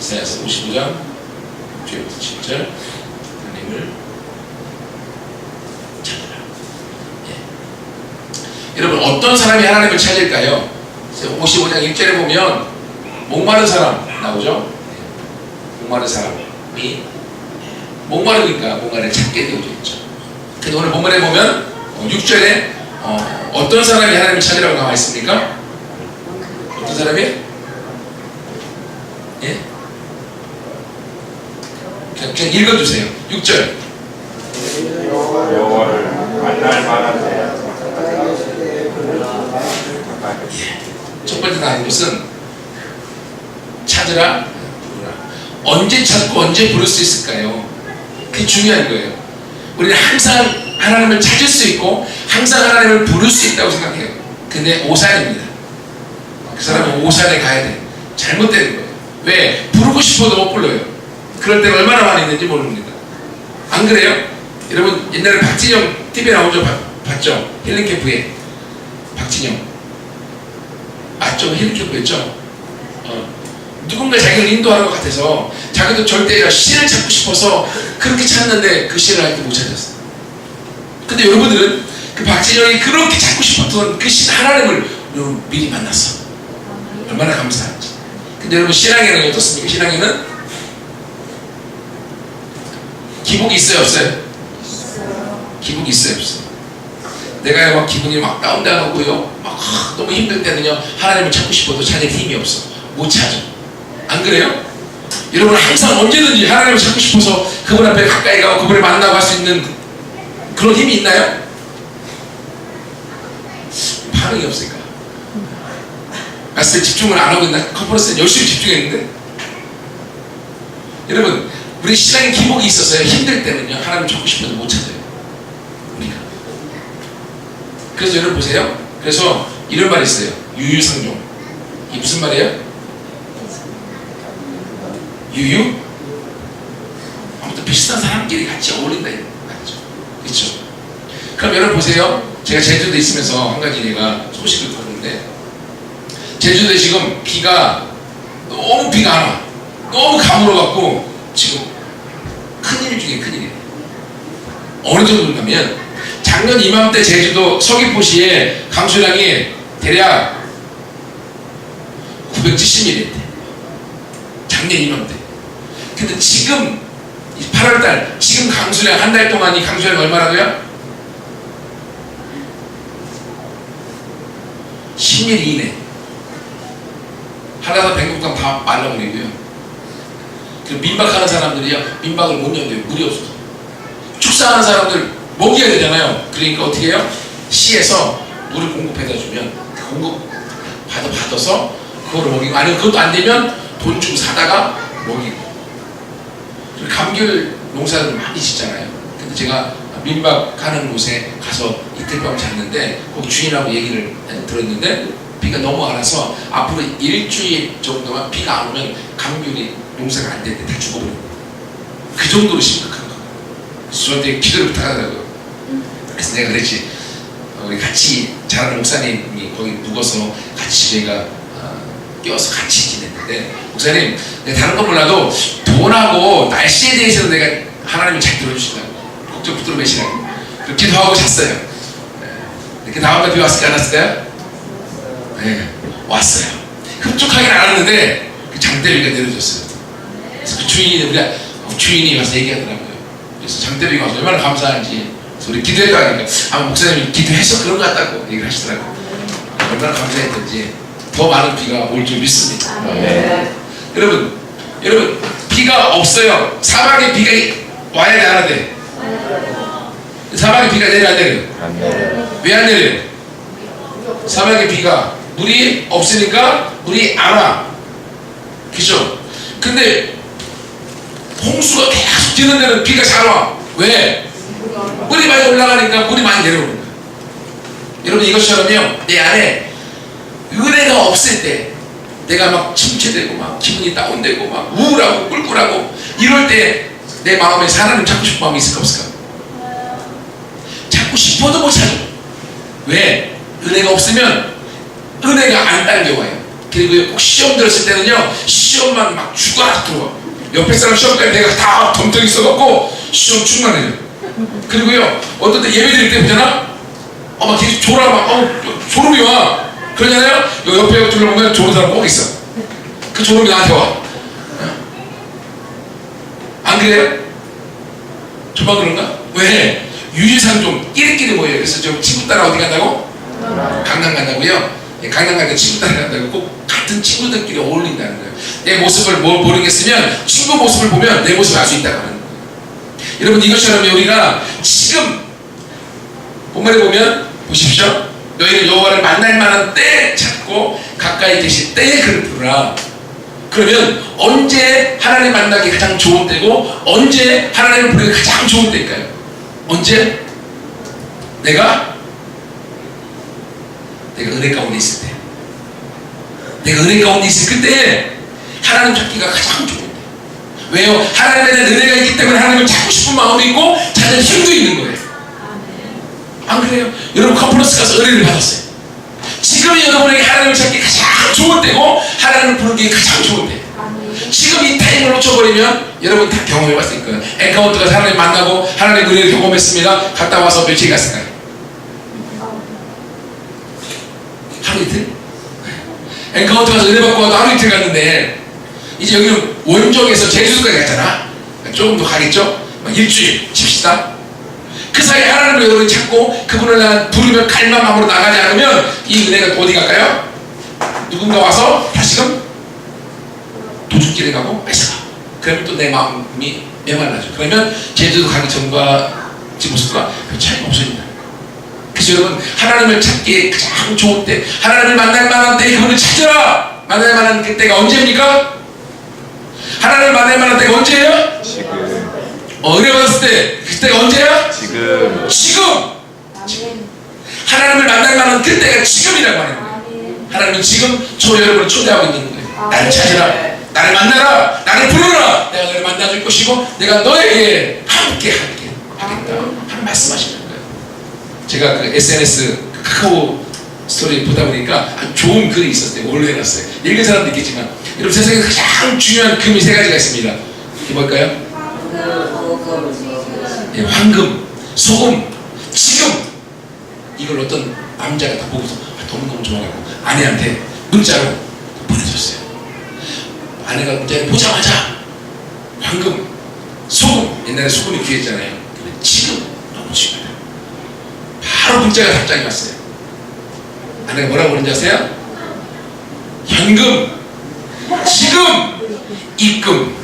이사야서 55장 6절부터 7절 하나님을 찾으라. 여러분 어떤 사람이 하나님을 찾을까요? 55장 1절에 보면 목마른 사람 나오죠? 목마른 사람이 목마르니까 뭔가를 찾게 되어져 있죠. 근데 오늘 본문에 보면 6절에 어떤 사람이 하나님을 찾으라고 나와 있습니까? 어떤 사람이? 예? 그냥 읽어주세요. 6절. 여호와를 만날 만한 자. 첫 번째 나온 것은 찾으라, 부르라. 언제 찾고 언제 부를 수 있을까요? 그게 중요한 거예요. 우리는 항상 하나님을 찾을 수 있고 항상 하나님을 부를 수 있다고 생각해요. 근데 오산입니다. 그 사람은 오산에 가야 돼. 잘못된 거예요. 왜? 부르고 싶어도 못 불러요. 그럴 때는 얼마나 많이 있는지 모릅니다. 안 그래요? 여러분 옛날에 박진영 TV에 나오죠? 봤죠? 힐링캠프에 박진영 맞죠? 힐링캠프였죠? 누군가 자기를 인도하는 것 같아서 자기도 절대 신을 찾고 싶어서 그렇게 찾는데 그 신을 아직도 못 찾았어요. 근데 여러분들은 그 박진영이 그렇게 찾고 싶었던 그 신 하나님을 미리 만났어. 얼마나 감사한지. 근데 여러분 신앙에는 어떻습니까? 신앙에는 기복이 있어요 없어요? 기복이 있어요 없어요? 내가 막 기분이 막 다운되고요 막 너무 힘들 때는요 하나님을 찾고 싶어도 찾을 힘이 없어. 못 찾아. 안 그래요? 여러분 항상 언제든지 하나님을 찾고 싶어서 그분 앞에 가까이 가고 그분을 만나고 할 수 있는 그런 힘이 있나요? 반응이 없으니까 말씀에 집중을 안 하고 있나? 컨퍼런스에 열심히 집중했는데 여러분 우리 신앙에 기복이 있어서요 힘들 때는요 하나님을 찾고 싶어도 못 찾아요 우리가. 그래서 여러분 보세요. 그래서 이런 말이 있어요. 유유상종. 이게 무슨 말이에요? 유유? 아무튼 비슷한 사람끼리 같이 어울린다 이런 말이죠. 그렇죠? 그럼 여러분 보세요. 제가 제주도에 있으면서 한 가지 제가 소식을 들었는데 제주도에 지금 비가 너무 비가 안 와. 너무 가물어갖고 지금 큰일 중에 큰일이에요. 어느 정도냐면 작년 이맘때 제주도 서귀포시에 강수량이 대략 970mm였대. 작년 이맘때. 근데 지금 8월달 지금 강수량 한 달 동안 이 강수량 얼마라고요? 10mm 이내. 한라산 백록강 다 말라버리고요. 그 민박하는 사람들이요 민박을 못 연대요. 물이 없어서. 축사하는 사람들 먹여야 되잖아요. 그러니까 어떻게 해요? 시에서 물을 공급해다 주면 공급 받아서 그거를 먹이고 아니면 그것도 안 되면 돈 주고 사다가 먹이고. 감귤 농사를 많이 짓잖아요. 근데 제가 민박하는 곳에 가서 이틀밤 잤는데 거기 주인하고 얘기를 들었는데 비가 너무 안 와서 앞으로 일주일 정도만 비가 안 오면 감귤이 농사가 안 되는데 다 죽어버려요. 그 정도로 심각한 거예요. 그래서 저한테 기도를 부탁하더라고요. 그래서 내가 그랬지. 우리 같이 잘하는 목사님이 거기 묵어서 같이 저희가 껴서 같이 지냈는데 목사님 내가 다른 건 몰라도 돈하고 날씨에 대해서는 내가 하나님이 잘 들어주신다고 걱정 붙들어 매시라고 그렇게 기도하고 잤어요. 이렇게 다음날 비 왔을까 안 왔을까요? 네 왔어요. 흡족하긴 않았는데 그 장대비가 내려졌어요. 그래서 그 주인이 와서 얘기하더라고요. 그래서 장대비가 와서 얼마나 감사한지 그래서 우리 기도해도 하니까 아마 목사님이 기도해서 그런 것 같다고 얘기를 하시더라고요. 얼마나 감사했던지 더 많은 비가 올 줄 믿습니다. 네. 여러분 비가 없어요. 사막에 비가 와야 돼 안 와야 돼? 사막에 비가 내려 안 내려? 왜 안 내려? 사막에 비가 물이 없으니까 물이 안 와. 그죠? 근데 홍수가 계속 뛰는 데는 비가 잘 와. 왜? 물이 많이 올라가니까 물이 많이 내려오는 거예요. 여러분 이것처럼요 내 안에 은혜가 없을 때 내가 막 침체되고 막 기분이 다운되고 막 우울하고 꿀꿀하고 이럴 때 내 마음에 하나님 찾고 싶은 마음이 있을까 없을까? 찾고 싶어도 못 찾아. 왜? 은혜가 없으면 은혜가 안 딸려와요. 그리고 꼭 시험 들었을 때는요, 시험만 막 죽어라 들어와. 옆에 사람 시험까지 내가 다 덤덩이 써갖고 시험 충만해요. 그리고요, 어떤 때 예배 드릴 때 보잖아? 막 계속 졸아, 졸음이 와. 그러잖아요? 옆에 둘러보면 졸은 사람 꼭 있어. 그 졸음이 나한테 와. 안 그래요? 저만 그런가? 왜? 유리상 좀 끼리끼리 모여요. 그래서 저 친구 따라 어디 간다고? 강남 간다고요? 강남 갈 때 친구 따라 간다고 꼭 같은 친구들끼리 어울린다는 거예요. 내 모습을 모르겠으면 친구 모습을 보면 내 모습을 알 수 있다고 하는 거예요. 여러분, 이것처럼 우리가 지금 본문에 보면 보십시오. 너희는 여호와를 만날 만한 때 찾고 가까이 계실 때에 그를 부르라. 그러면 언제 하나님 만나기 가장 좋은 때고 언제 하나님을 부르기 가장 좋은 때일까요? 언제? 내가 은혜 가운데 있을 때, 내가 은혜 가운데 있을 그때 하나님 찾기가 가장 좋은 때. 왜요? 하나님에 대한 은혜가 있기 때문에 하나님을 찾고 싶은 마음이 있고 찾는 힘도 있는 거예요. 안 그래요? 여러분, 컨퍼런스 가서 은혜를 받았어요. 지금이 여러분에게 하나님을 찾기 가장 좋은 때고 하나님을 부르기 가장 좋은 때. 지금 이 타임을 놓쳐버리면 여러분 다 경험해봤을 거예요. 엔카운트 가서 하나님 만나고 하나님의 은혜를 경험했습니다. 갔다 와서 며칠 갔을까요? 하루 이틀? 엔카운트 가서 은혜 받고 와도 하루 이틀 갔는데 이제 여기는 원정에서 제주도까지 갔잖아. 조금 더 가겠죠? 일주일 칩시다. 그 사이에 하나님을 여러분이 찾고 그분을 난 부르면 갈만 마음으로 나가지 않으면 이 은혜가 어디 갈까요? 누군가 와서 다시금 도둑길에 가고 뺏어가. 그러면 또 내 마음이 메말라져. 그러면 제주도 가기 전과 지금 모습과 별 차이가 없어진다. 그래서 여러분, 하나님을 찾기에 가장 좋은 때, 하나님을 만날 만한 때 그분을 찾으라. 만날 만한 그때가 언제입니까? 하나님을 만날 만한 때가 언제예요? 지금. 은혜 받았을 때 그때가 언제야? 지금. 지금. 하나님을 만날 만한 그때가 지금이라고 하는 거예요. 하나님은 지금 저 여러분을 초대하고 있는 거예요. 나를 찾으라, 나를 만나라, 나를 부르라. 내가 너를 만나줄 것이고 내가 너에게 함께 하겠다 하는 말씀하시는 거예요. 제가 그 SNS 카카오 스토리 보다 보니까 아주 좋은 글이 있었어요. 올려놨어요. 읽은 사람도 있겠지만 여러분, 세상에서 가장 중요한 금이 세 가지가 있습니다. 이게 뭘까요? 황금, 소금, 지금. 이걸 어떤 남자가 다 보고서 너무너무 좋아하고 아내한테 문자로 보내줬어요. 아내가 문자를 보자마자 황금, 소금, 옛날에 소금이 귀했잖아요. 근데 지금 너무 중요해요. 바로 문자가 답장이 왔어요. 아내가 뭐라고 그러는지 아세요? 현금, 지금, 입금.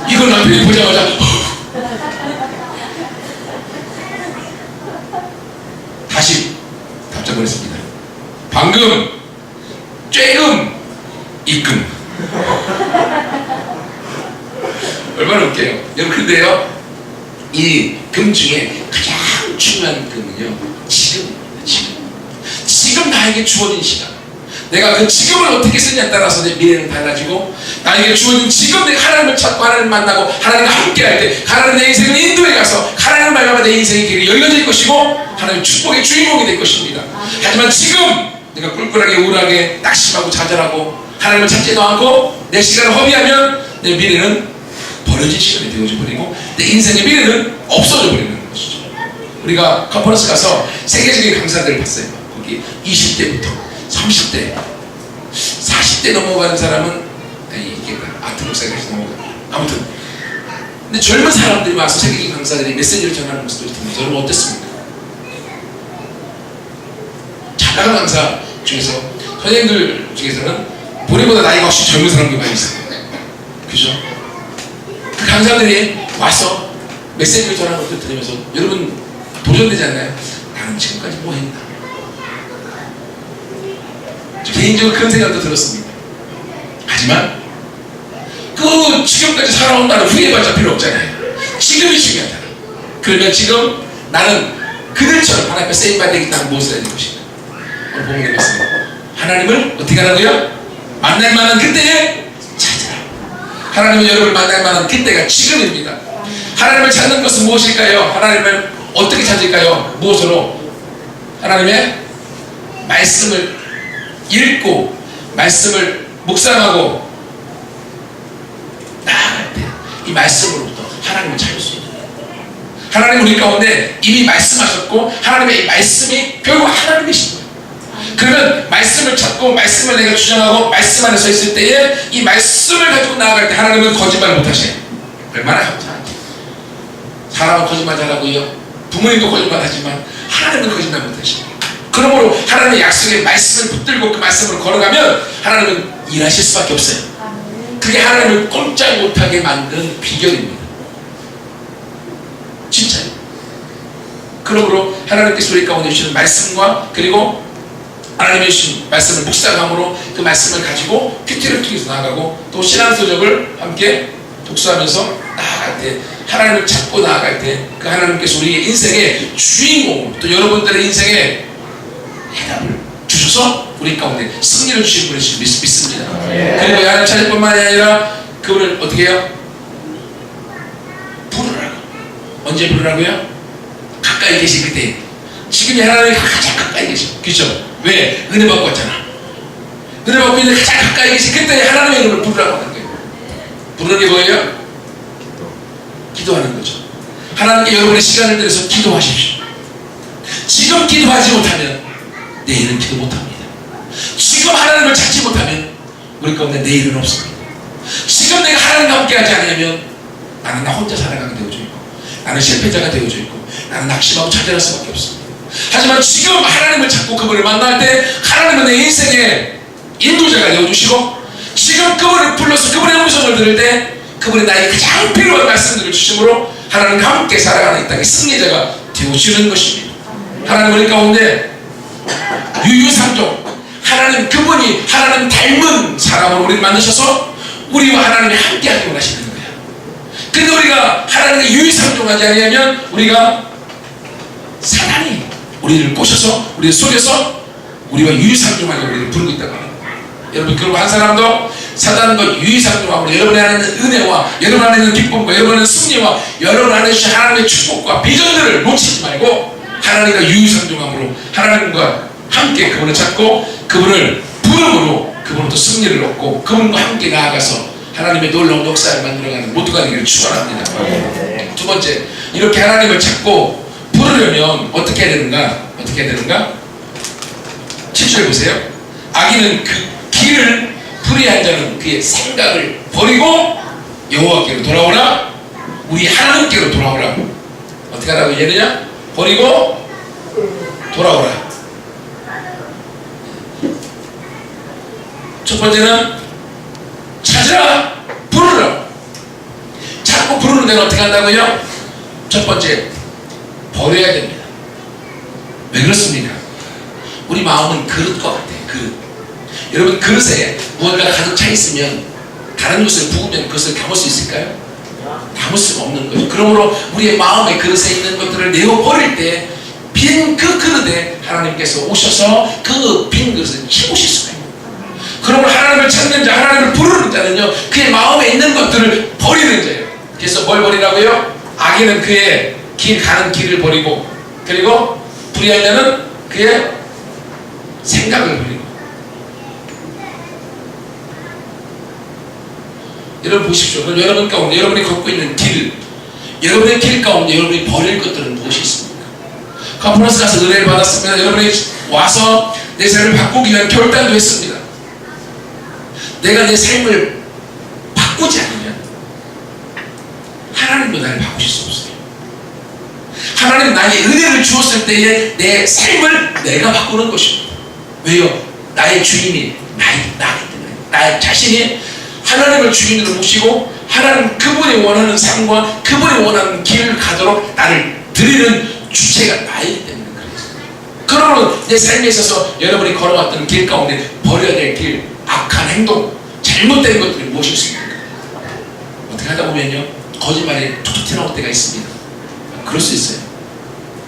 이걸 남편이 보자마자 다시 답장 보냈습니다. 방금, 쬐금, 입금. 얼마나 웃겨요. 여러분, 근데요, 이 금 중에 가장 중요한 금은요, 지금입니다. 지금 나에게 주어진 시간, 내가 그 지금을 어떻게 쓰냐에 따라서 내 미래는 달라지고, 나에게 주어진 지금 내가 하나님을 찾고 하나님을 만나고 하나님과 함께 할 때 하나님 내 인생을 인도해 가서 하나님을 말하면 내 인생의 길이 열려질 것이고 하나님의 축복의 주인공이 될 것입니다. 하지만 지금 내가 꿀꿀하게 우울하게 낙심하고 좌절하고 하나님을 찾지도 않고 내 시간을 허비하면 내 미래는 버려진 시간이 되어져 버리고 내 인생의 미래는 없어져 버리는 것이죠. 우리가 컨퍼런스 가서 세계적인 강사들을 봤어요. 거기 20대부터 30대 40대 넘어가는 사람은 이게 아트 목사까지 넘어가요. 아무튼 근데 젊은 사람들이 와서 세계적인 강사들이 메시지를 전하는 모습을 보면서 여러분 어땠습니까? 잘 나가는 강사 중에서 선생님들 중에서는 본인보다 나이가 훨씬 젊은 사람들이 많이 있어요. 그죠? 그 강사들이 와서 메시지를 전하는 것을 들으면서 여러분 도전되지 않나요? 나는 지금까지 뭐 했나? 개인적으로 그런 생각도 들었습니다. 하지만 그 지금까지 살아온다는 후회받을 필요 없잖아요. 지금이 중요하다. 그러면 지금 나는 그들처럼 하나님 앞에 쓰임받되겠다는 무엇을 해야 될 것인가? 오늘 본문에 봤습니다. 하나님을 어떻게 하라고요? 만날 만한 그때에 찾으라. 하나님은 여러분을 만날 만한 그때가 지금입니다. 하나님을 찾는 것은 무엇일까요? 하나님을 어떻게 찾을까요? 무엇으로? 하나님의 말씀을 읽고 말씀을 묵상하고 나아갈 때 이 말씀으로부터 하나님을 찾을 수 있는 거예요. 하나님 우리 가운데 이미 말씀하셨고 하나님의 이 말씀이 결국 하나님이신 거예요. 그러면 말씀을 찾고 말씀을 내가 주장하고 말씀 안에 서 있을 때에 이 말씀을 가지고 나아갈 때 하나님은 거짓말 못하셔요. 얼마나 감사한지. 사람은 거짓말 잘하고요, 부모님도 거짓말 하지만 하나님은 거짓말 못하셔요. 그러므로 하나님의 약속의 말씀을 붙들고 그 말씀을 걸어가면 하나님은 일하실 수밖에 없어요. 그게 하나님을 꼼짝 못하게 만드는 비결입니다. 진짜요. 그러므로 하나님께서 우리 가운데 주시는 말씀과 그리고 하나님의 주신 말씀을 묵상함으로 그 말씀을 가지고 큐티를 통해서 나아가고 또 신앙서적을 함께 독서하면서 나아갈 때 하나님을 찾고 나아갈 때 그 하나님께서 우리의 인생의 주인공 또 여러분들의 인생의 해답을 주셔서 우리 가운데 승리를 주신 분이신 믿습니다. 그리고 하나님 찾을 뿐만이 아니라 그분을 어떻게 해요? 부르라고. 언제 부르라고요? 가까이 계실 때. 지금이 하나님이 가장 가까이 계셔. 그죠? 왜? 은혜 받고 왔잖아. 은혜 받고 있는데 가장 가까이 계신 그때 하나님의 이름을 부르라고 하는 거예요. 부르는 게 뭐예요? 기도하는 거죠. 하나님께 여러분의 시간을 들여서 기도하십시오. 지금 기도하지 못하면 내일은 기도 못합니다. 지금 하나님을 찾지 못하면 우리 가운데 내일은 없습니다. 지금 내가 하나님과 함께 하지 않으면 나는 나 혼자 살아가게 되어져 있고 나는 실패자가 되어져 있고 나는 낙심하고 좌절할 수밖에 없습니다. 하지만 지금 하나님을 찾고 그분을 만날 때 하나님은 내 인생의 인도자가 되어주시고 지금 그분을 불러서 그분의 음성을 들을 때 그분이 나에게 가장 필요한 말씀들을 주심으로 하나님과 함께 살아가는 이 땅의 승리자가 되어주는 것입니다. 하나님 우리 가운데 유유상종 하나님 그분이 하나님 닮은 사람으로 우리를 만드셔서 우리와 하나님이 함께 하기 원하시는 거예요. 근데 우리가 하나님의 유유상종하지 않으면 우리가 사단이 우리를 꼬셔서 우리를 속여서 우리와 유유상종하게 우리를 부르고 있다고 합니다. 여러분 그리고 한 사람도 사단과 유유상종하고 여러분 안에 있는 은혜와 여러분 안에 있는 기쁨과 여러분 안에 있는 승리와 여러분 안에 주신 하나님의 축복과 비전들을 놓치지 말고 하나님과 유유상종함으로 하나님과 함께 그분을 찾고 그분을 부름으로 그분으로부터 승리를 얻고 그분과 함께 나아가서 하나님의 놀라운 역사를 만들어가는 모두가 되기를 축원합니다. 두 번째, 이렇게 하나님을 찾고 부르려면 어떻게 해야 되는가? 어떻게 해야 되는가? 7절 보세요. 악인은 그 길을 불의한 자는 그의 생각을 버리고 여호와께로 돌아오라. 우리 하나님께로 돌아오라. 어떻게 하라고 얘기하느냐? 버리고 돌아오라. 첫 번째는 찾으라, 부르라. 찾고 부르는 데는 어떻게 한다고요? 첫 번째, 버려야 됩니다. 왜 그렇습니까? 우리 마음은 그릇과 같아요. 그릇. 여러분 그릇에 무언가가 가득 차 있으면 다른 것을 부으면 그것을 담을 수 있을까요? 담을 수가 없는 거죠. 그러므로 우리의 마음의 그릇에 있는 것들을 내어버릴 때 빈 그 그릇에 하나님께서 오셔서 그 빈 그릇을 채우실 수가 있는 거예요. 그러므로 하나님을 찾는 자, 하나님을 부르는 자는요 그의 마음에 있는 것들을 버리는 자예요. 그래서 뭘 버리라고요? 악인은 그의 가는 길을 버리고 그리고 불의한 자는 그의 생각을 버리고. 여러분 보십시오. 여러분 가운데 여러분이 걷고 있는 길, 여러분의 길 가운데 여러분이 버릴 것들은 무엇이 있습니까? 컨퍼런스 가서 은혜를 받았습니다. 여러분이 와서 내 삶을 바꾸기 위한 결단도 했습니다. 내가 내 삶을 바꾸지 않으면 하나님도 나를 바꾸실 수 없어요. 하나님 나에게 은혜를 주었을 때에 내 삶을 내가 바꾸는 것입니다. 왜요? 나의 주인이 나기 때문에 나의 자신이 하나님을 주인으로 모시고 하나님 그분이 원하는 삶과 그분이 원하는 길을 가도록 나를 드리는 주체가 나이기 때문에 그래요. 그러므로 내 삶에 있어서 여러분이 걸어왔던 길 가운데 버려야 될 길, 악한 행동, 잘못된 것들이 무엇일까? 어떻게 하다 보면요 거짓말이 툭툭 튀어나올 때가 있습니다. 그럴 수 있어요.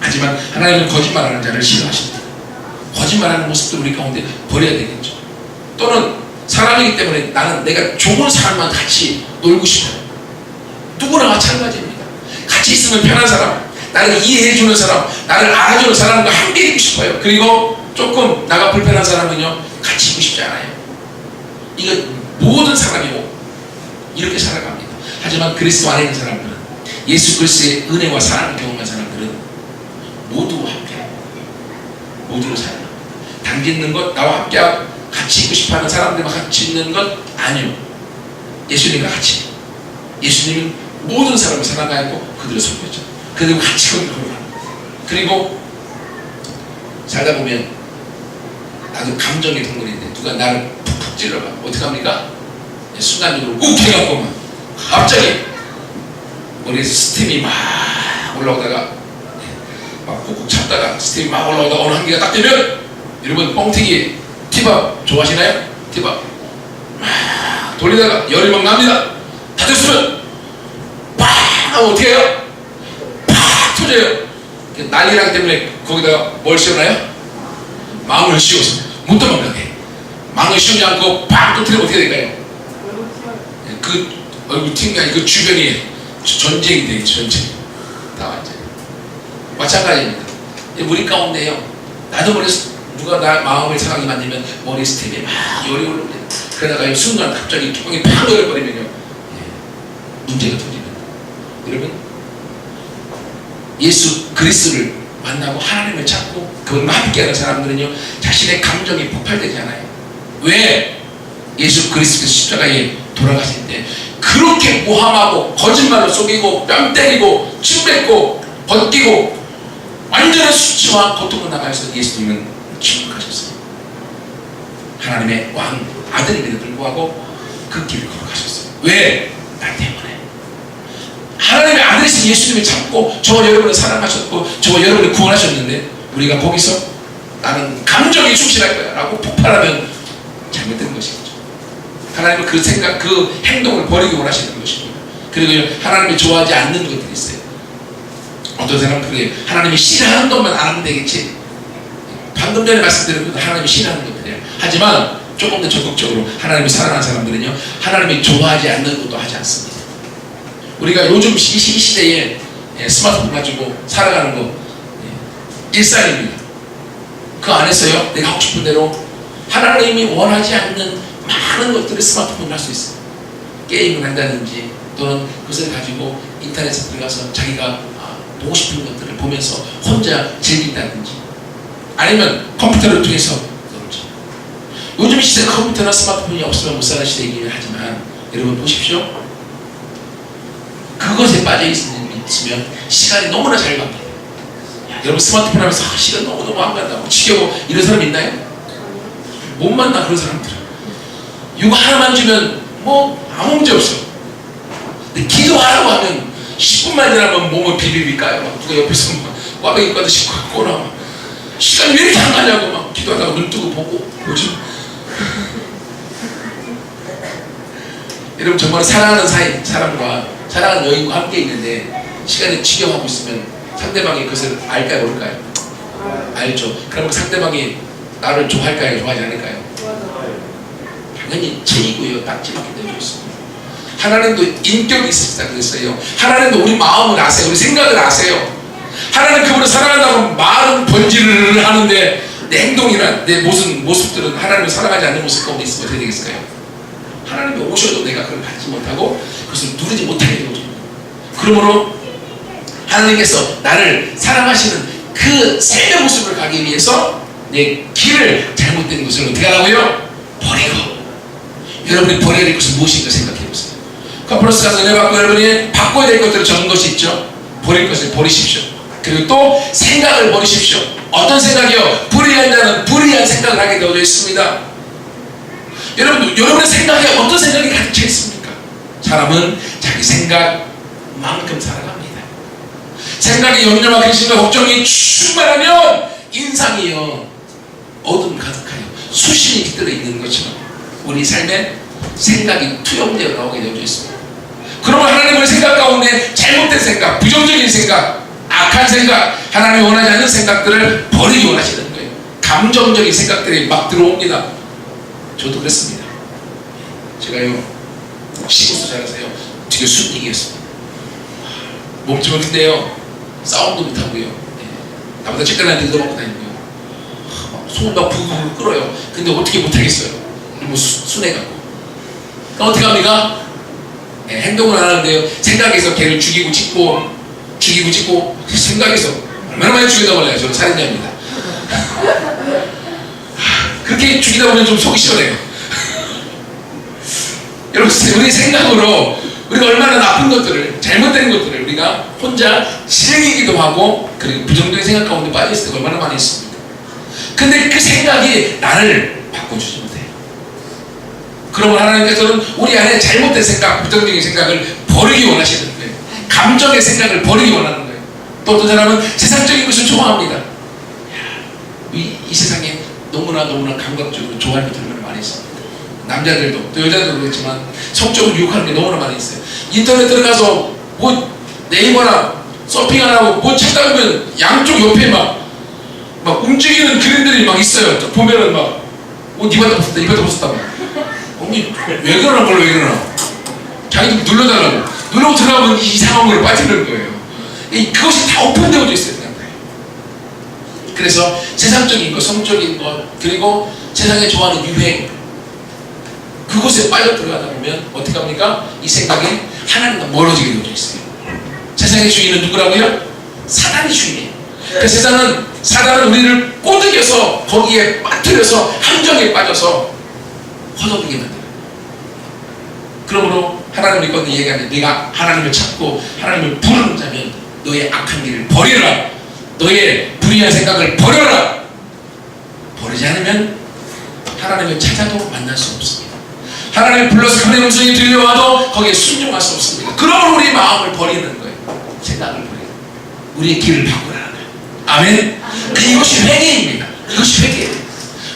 하지만 하나님은 거짓말하는 자를 싫어하십니다. 거짓말하는 모습도 우리 가운데 버려야 되겠죠. 또는 사람이기 때문에 나는 내가 좋은 사람만 같이 놀고 싶어요. 누구나 마찬가지입니다. 같이 있으면 편한 사람, 나를 이해해주는 사람, 나를 알아주는 사람과 함께 있고 싶어요. 그리고 조금 나가 불편한 사람은요 같이 같이 있고 싶지 않아요. 이거 모든 사람이 이렇게 살아갑니다. 하지만 그리스도 안에 있는 사람들은, 예수 그리스도의 은혜와 사랑을 경험한 사람들은 모두와 함께 모두로 살아요. 단지 있는 것, 나와 함께 같이 있고 싶어하는 사람들과 같이 있는 것 아니요. 예수님과 같이, 예수님은 모든 사람을 사랑하였고 그들을 섬겼죠. 그들과 같이 걸어갑니다. 그리고 살다 보면 나도 감정의 동물인데 누가 나를 푹푹 찔러봐 어떻게 합니까? 순간적으로 욱 해갖고 막 갑자기 머리에서 스팀이 막 올라오다가 막 꾹꾹 참다가 스팀이 막 올라오다가 어느 한계가 딱 되면, 여러분 뻥튀기 티밥 좋아하시나요? 티밥 막 돌리다가 열이 막 납니다. 다 됐으면 팍 하면 어떻게 해요? 팍 터져요. 난리 나기 때문에 거기다가 뭘 씌워놔요? 마음을 씌워서 못 도망가게. 마음을 씌우지 않고 팍 터뜨리면 어떻게 될까요? 그 얼굴 튀는 게 아니고 그 주변이 전쟁이 돼요. 전쟁. 다 완전 마찬가지입니다. 우리 가운데요, 나도 모르겠어. 누가 나 마음을 상하게 만들면 머리 스텝에 막 열이 오르는데, 그러다가 순간 갑자기 뚜껑이 팍 열어버리면요, 문제가 터집니다. 여러분, 예수 그리스도를 만나고 하나님을 찾고 그분과 함께하는 사람들은요, 자신의 감정이 폭발되지 않아요. 왜? 예수 그리스도께서 십자가에 돌아가실 때 그렇게 모함하고 거짓말로 속이고 뺨 때리고 침 뱉고 벗기고 완전한 수치와 고통을 나가서 예수님은 침묵하셨어요. 하나님의 왕 아들임에도 불구하고 그 길을 걸어가셨어요. 왜? 나 때문에. 하나님의 아들이신 예수님을 찾고 저와 여러분을 사랑하셨고 저와 여러분을 구원하셨는데, 우리가 거기서 나는 감정이 충실할 거야 라고 폭발하면 잘못된 것이죠. 하나님은 그 생각, 그 행동을 버리기 원하시는 것입니다. 그리고 하나님이 좋아하지 않는 것들이 있어요. 어떤 사람은 그게 하나님이 싫어하는 것만 안 하면 되겠지. 방금 전에 말씀드린 것도 하나님이 싫어하는 것들이에요. 하지만 조금 더 적극적으로 하나님이 사랑하는 사람들은요, 하나님이 좋아하지 않는 것도 하지 않습니다. 우리가 요즘 이 시대에 스마트폰 가지고 살아가는 거 일상입니다. 그 안에서요, 내가 하고 싶은 대로 하나님이 원하지 않는 많은 것들을 스마트폰으로 할 수 있어요. 게임을 한다든지, 또는 그것을 가지고 인터넷에 들어가서 자기가 보고 싶은 것들을 보면서 혼자 즐긴다든지, 아니면 컴퓨터를 통해서 그렇죠. 요즘 시대 컴퓨터나 스마트폰이 없으면 못 사는 시대이긴 하지만, 여러분 보십시오. 그것에 빠져 있으면 시간이 너무나 잘 갑니다. 여러분 스마트폰 하면서 시간 너무너무 안 간다고 지겨워 이런 사람 있나요? 못 만나 그런 사람들. 이거 하나만 주면 뭐 아무 문제 없어. 근데 기도하라고 하면 10분만 지나면 몸을 비비비 까요. 막 누가 옆에서 막 꽈배기 꺼듯이 꼬나 막 시간이 왜 이렇게 안 가냐고 막 기도하다가 눈 뜨고 보고 뭐지? 여러분 정말 사랑하는 사람과 사랑하는 여인과 함께 있는데 시간이 지겨워하고 있으면 상대방이 그것을 알까요 모를까요? 알죠. 그럼 상대방이 나를 좋아할까요 좋아하지 않을까요? 당연히 제이고요. 딱지맞게 되어 있습니다. 하나님도 인격이 있으시다 그랬어요. 하나님도 우리 마음을 아세요. 우리 생각을 아세요. 하나님 그분을 사랑한다고 말은 번지르르 하는데 내 행동이나 내 모습들은 하나님을 사랑하지 않는 모습 가운데 있으면 어떻게 되겠을까요? 하나님이 오셔도 내가 그걸 받지 못하고 그것을 누리지 못하게 되어집니다. 그러므로 하나님께서 나를 사랑하시는 그 생의 모습을 가기 위해서 내 길을 잘못된 것을 어떻게 하라고요? 버리고. 여러분이 버려야 될 것은 무엇인가 생각해 보세요. 컨퍼런스 가서 은혜 받고 여러분이 바꿔야 될 것들을 적은 것이 있죠. 버릴 것을 버리십시오. 그리고 또 생각을 버리십시오. 어떤 생각이요? 불의한 자는 불의한 생각을 하게 되어져 있습니다. 여러분의 생각에 어떤 생각이 가득 차 있습니까? 사람은 자기 생각만큼 살아갑니다. 생각이 염려와 근심과 걱정이 충만하면 인상이요 어둠 가득하여 수신이 깃들어 있는 것처럼 우리 삶에 생각이 투영되어 나오게 되어져 있습니다. 그러면 하나님의 생각 가운데 잘못된 생각, 부정적인 생각, 악한 생각, 하나님이 원하지 않는 생각들을 버리기 원하시는 거예요. 감정적인 생각들이 막 들어옵니다. 저도 그랬습니다. 제가요 시골서 잘하세요. 되게 순이기였습니다. 몸집은 큰데요 싸움도 못하고요. 나보다 책가나 늙어먹고 다니고요. 손 막 부글부글 끓어요. 근데 어떻게 못하겠어요. 너무 순해갖고. 그럼 어떻게 합니까? 네, 행동을 안 하는데요. 생각해서 걔를 죽이고 찍고 생각해서 얼마나 많이 죽이다 몰라요. 저는 살인자입니다. 그렇게 죽이다 보면 좀 속이 시원해요. 여러분, 우리 생각으로 우리가 얼마나 나쁜 것들을, 잘못된 것들을 우리가 혼자 실행이기도 하고, 그리고 부정적인 생각 가운데 빠져있을 때가 얼마나 많이 있습니다. 근데 그 생각이 나를 바꿔주지 못해요. 그러면 하나님께서는 우리 안에 잘못된 생각, 부정적인 생각을 버리기 원하시는 거예요. 감정의 생각을 버리기 원하는 거예요. 또 어떤 사람은 세상적인 것을 좋아합니다. 이 세상에 너무나 감각적으로 좋아하는 것들이 많이 있습니다. 남자들도 또 여자들도 그렇지만 성적으로 유혹하는 게 너무나 많이 있어요. 인터넷 들어가서 뭐 네이버나 서핑하라고 뭐 찾다 보면 양쪽 옆에 막 움직이는 그림들이 막 있어요. 보면은 막 이봤다 벗었다 언니 왜 그러는 걸로 왜 그러나? 자기도 눌러달라고 누르고 들어가면 이상한 걸로 빠지는 거예요. 그것이 다 오픈되어져 있어요. 그래서 세상적인 것, 성적인 것, 그리고 세상에 좋아하는 유행, 그곳에 빨려 들어가다 보면 어떻게 합니까? 이 생각이 하나님과 멀어지게 되어져 있어요. 세상의 주인은 누구라고요? 사단의 주인이에요. 그 사단은 우리를 꼬드겨서 거기에 빠뜨려서 함정에 빠져서 허덕이게 만들어요. 그러므로 하나님을 믿고 얘기하면 네가 하나님을 찾고 하나님을 부르는 자면 너의 악한 길을 버리라. 너의 불의한 생각을 버려라. 버리지 않으면 하나님을 찾아도 만날 수 없습니다. 하나님을 불러서 하나님의 음성이 들려와도 거기에 순종할 수 없습니다. 그러므로 우리 마음을 버리는 거예요. 생각을 버리는 거예요. 우리의 길을 바꾸라는 거예요. 아멘. 이것이 회개입니다. 이것이 회개예요.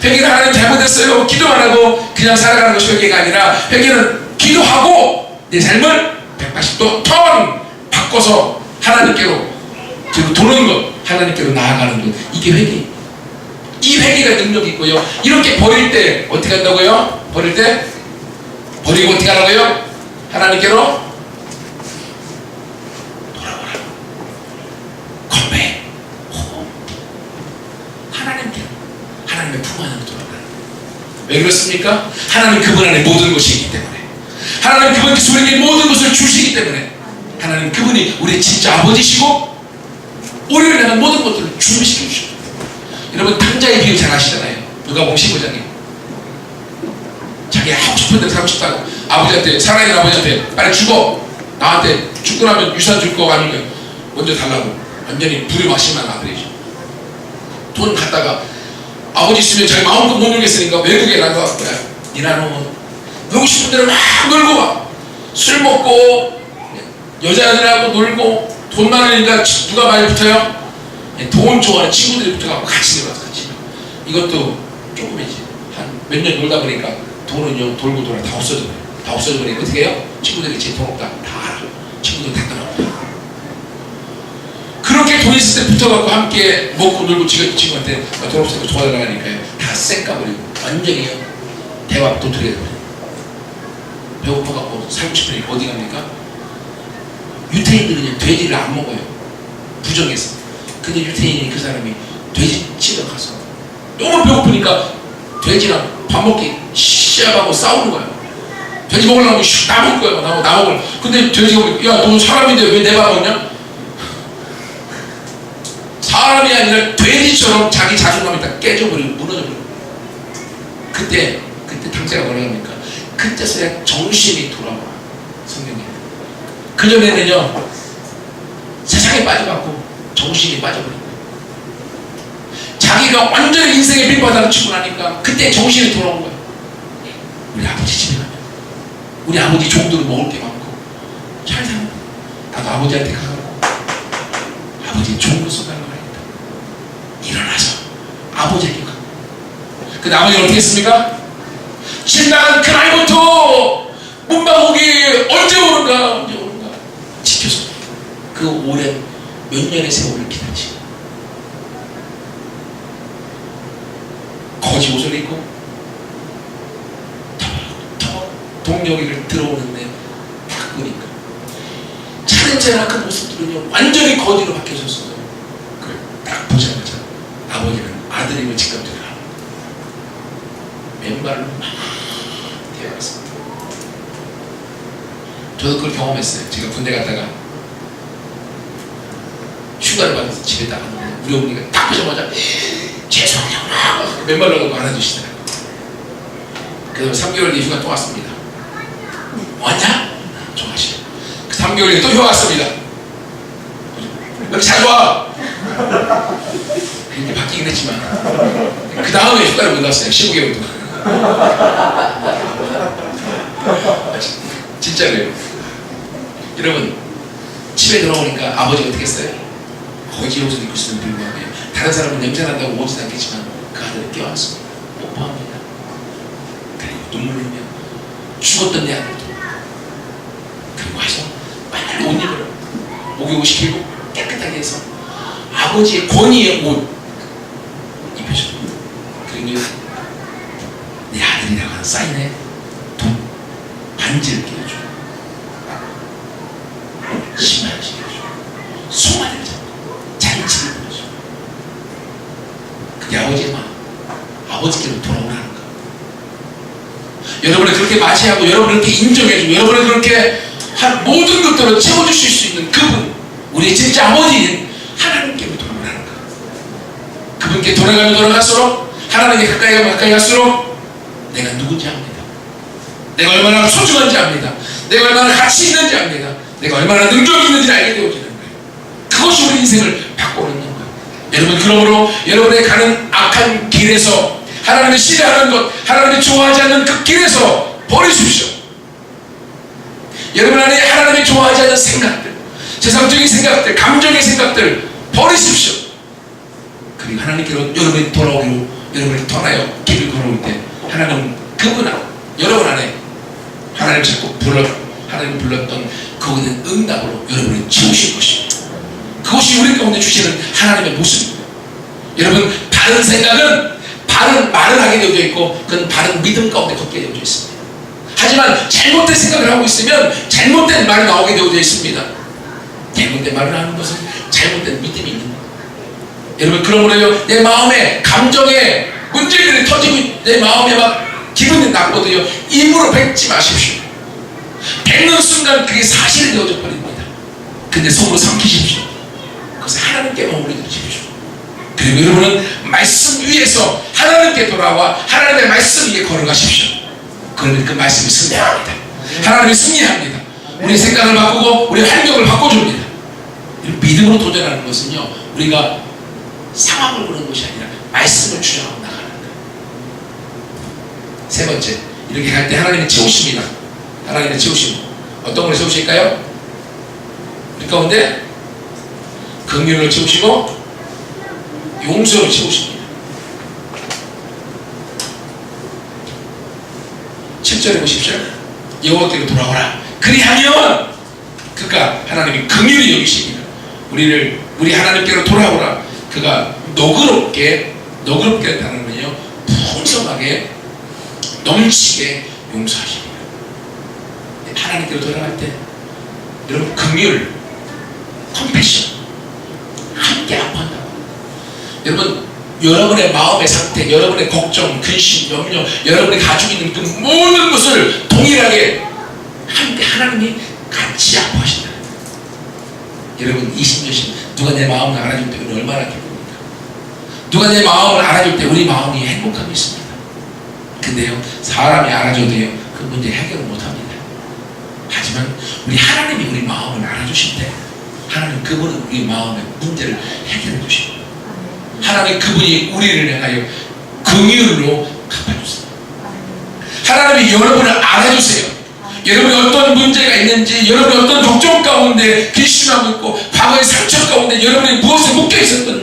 회개는 하나님 잘못했어요 기도 안 하고 그냥 살아가는 것이 회개가 아니라, 회개는 기도하고 내 삶을 180도 턴 바꿔서 하나님께로 도는 것, 하나님께로 나아가는 것, 이게 회개입니다. 이 회개가 능력이 있고요. 이렇게 버릴 때 어떻게 한다고요? 버릴 때 버리고 어떻게 하라고요? 하나님께로 돌아오라. 건배, 호흡, 하나님께로, 하나님의 품 안으로 돌아오라. 왜 그렇습니까? 하나님 그분 안에 모든 것이 있기 때문에, 하나님 그분께서 우리에게 모든 것을 주시기 때문에, 하나님 그분이 우리의 진짜 아버지시고 우리를 향한 모든 것들을 준비시켜 주십니다. 여러분, 탕자의 비유 잘 아시잖아요. 누가복음 15장에 자기 하고 싶은 대로 살고 싶다고 아버지한테, 살아있는 아버지한테 빨리 죽어, 나한테 죽고 나면 유산 줄 거 아니면 먼저 달라고 완전히 불이 막심한 아들이죠. 돈 갖다가 아버지 있으면 자기 마음껏 못 놀겠으니까 외국에 나가서 니나는 놀고 싶은 대로 막 놀고 막 술 먹고 여자들하고 놀고, 돈 많으니까 누가 많이 붙어요? 돈 좋아하는 친구들이 붙어가고 같이 놀아서 같이. 이것도 조금이지. 한 몇 년 놀다 보니까 돈은요, 돌고 돌아 다 없어져요. 다 없어져버리니까 어떻게 해요? 친구들이 제 돈 없다 다 알아. 친구들 다 떠나고. 그렇게 돈 있을 때 붙어갖고 함께 먹고 놀고 친구한테 돈 없으니까 도와달라고 하니까요, 다 쌩까버리고 완전히 대화 도토리가 돼버려요. 배고파갖고 살고 싶으니까 어디 갑니까? 유태인들은 돼지를 안 먹어요. 부정해서. 근데 유태인이 그 사람이 돼지집에 가서 너무 배고프니까 돼지랑 밥 먹기 시합하고 싸우는 거야. 돼지 먹으려면 나 먹을 거야. 나 먹을. 근데 돼지가 보니까, 야, 너 사람인데 왜 내 밥 먹냐? 사람이 아니라 돼지처럼 자기 자존감이 다 깨져버리고 무너져버리고. 그때 탕자가 뭐라 합니까? 그때서야 정신이 돌아와. 성경에. 그전에는요, 세상에 빠져갖고 정신이 빠져버린 거예요. 자기가 완전히 인생의 빈바닥을 치고 나니까 그때 정신이 돌아온 거예요. 우리 아버지 집에 가면 우리 아버지 종들은 먹을 게 많고 잘 사는 거예요. 나도 아버지한테 가고 아버지 종으로서 가는 거니까 일어나서 아버지에게 가고. 근데 아버지는 어떻게 했습니까? 집 나간 그날부터 문방옥이 언제 오는가 지켜서 그 오랜 몇 년의 세월을 기다리지. 거지 옷을 입고 동력이를 들어오는데 바꾸니까 차례차례 그 모습들은요, 완전히 거지로 바뀌어졌어요. 그걸 딱 보자마자 아버지는 아들임을 직감적으로 합니다. 맨발로 막 뛰어갔습니다. 저도 그걸 경험했어요. 제가 군대 갔다가 휴가를 받아서 집에 딱 왔는데 우리 어머니가 딱 보자마자 죄송해요 맨발로 가고 안아주시더라고요. 그래서 3개월 뒤에 휴가 또 왔습니다. 왔냐? 좋아하시죠. 그 3개월 뒤에 또 휴가 왔습니다. 왜 이렇게 자주 와? 이렇게 바뀌긴 했지만 그 다음에 휴가를 못 왔어요. 15개월 동안. 진짜로요. 여러분 집에 들어오니까 아버지가 어떻게 했어요? 거지 옷을 입고 있으면 불구하고 다른 사람은 냄새난다고 오지도 않겠지만 그 아들을 껴안습니다. 뽀뽀합니다. 그리고 눈물 흘리며 죽었던 내 아들도 그리고 와서 빨리 옷 입으라 목욕을 시키고 깨끗하게 해서 아버지의 권위의 옷 입혀줍니다. 그리고 내 아들이라고 하는 사인에 돈 반지를 끼워줘, 신발을 신겨줘, 송아지를 잡고 잔치를 보내줘. 그게 아버지의 마음, 아버지께로 돌아오라는 거. 여러분을 그렇게 맞이하고 여러분을 그렇게 인정해주고 여러분을 그렇게 한 모든 것들을 채워주실 수 있는 그분, 우리의 진짜 아버지인 하나님께로 돌아오라는 거. 그분께 돌아가면 돌아갈수록, 하나님께 가까이 가면 가까이 갈수록 내가 누군지 압니다. 내가 얼마나 소중한지 압니다. 내가 얼마나 가치 있는지 압니다. 내가 얼마나 능력이 있는지 알게 되어지는 거예요. 그것이 우리 인생을 바꿔놓는 거예요. 여러분, 그러므로 여러분의 가는 악한 길에서, 하나님을 싫어하는 것, 하나님을 좋아하지 않는 그 길에서 버리십시오. 여러분 안에 하나님이 좋아하지 않는 생각들, 세상적인 생각들, 감정의 생각들 버리십시오. 그리고 하나님께로 여러분이 돌아오기로, 여러분이 떠나요 길을 걸어올 때 하나님은 그분 안, 여러분 안에 하나님 자꾸 하나님 불렀던 그거에 대한 응답으로 여러분을 채우실 것입니다. 그것이 우리 가운데 주시는 하나님의 모습입니다. 여러분, 바른 생각은 바른 말을 하게 되어져 있고 그건 바른 믿음 가운데 걷게 되어져 있습니다. 하지만 잘못된 생각을 하고 있으면 잘못된 말이 나오게 되어져 있습니다. 잘못된 말을 하는 것은 잘못된 믿음이 있는 거예요. 여러분, 그러므로요, 내 마음에 감정에 문제들이 터지고 내 마음에 막 기분이 나쁘거든요. 입으로 뱉지 마십시오. 뱉는 순간 그게 사실이 되어져 버립니다. 근데 속으로 삼키십시오. 그것을 하나님께만 올려드리십시오. 그리고 여러분은 말씀 위에서 하나님께 돌아와 하나님의 말씀 위에 걸어가십시오. 그러면 그 말씀이 승리합니다. 하나님이 승리합니다. 우리 생각을 바꾸고 우리 환경을 바꿔줍니다. 믿음으로 도전하는 것은요, 우리가 상황을 보는 것이 아니라 말씀을 주장하고 나가는 거예요. 세 번째, 이렇게 할 때 하나님이 채우십니다. 하나님의 채우심. 어떤 걸 채우실까요? 우리 가운데 긍휼을 채우시고 용서를 채우십니다. 7절에 보십시오. 여호와께로 돌아오라. 그리하면 그가 하나님이 긍휼히 여기십니다. 우리 하나님께로 돌아오라. 그가 너그럽게 한다는 건요, 풍성하게 넘치게 용서하십니다. 하나님께로 돌아갈 때 여러분, 긍휼, 컴패션 함께 아파한다고. 여러분, 여러분의 마음의 상태, 여러분의 걱정, 근심, 염려, 여러분이 가지고 있는 그 모든 것을 동일하게 함께 하나님이 같이 아파하신다. 여러분, 20년씩 누가 내 마음을 알아줄 때 우리 얼마나 기쁩니까? 누가 내 마음을 알아줄 때 우리 마음이 행복함이 있습니다. 근데요, 사람이 알아줘도요, 그 문제 해결을 못합니다. 하지만 우리 하나님이 우리 마음을 알아주실 때 하나님 그분은 우리 마음의 문제를 해결해 주십니다. 하나님 그분이 우리를 향하여 긍휼로 갚아주세요. 하나님이 여러분을 알아주세요. 여러분이 어떤 문제가 있는지, 여러분이 어떤 걱정 가운데 근심하고 있고 과거의 상처 가운데 여러분이 무엇에 묶여 있었던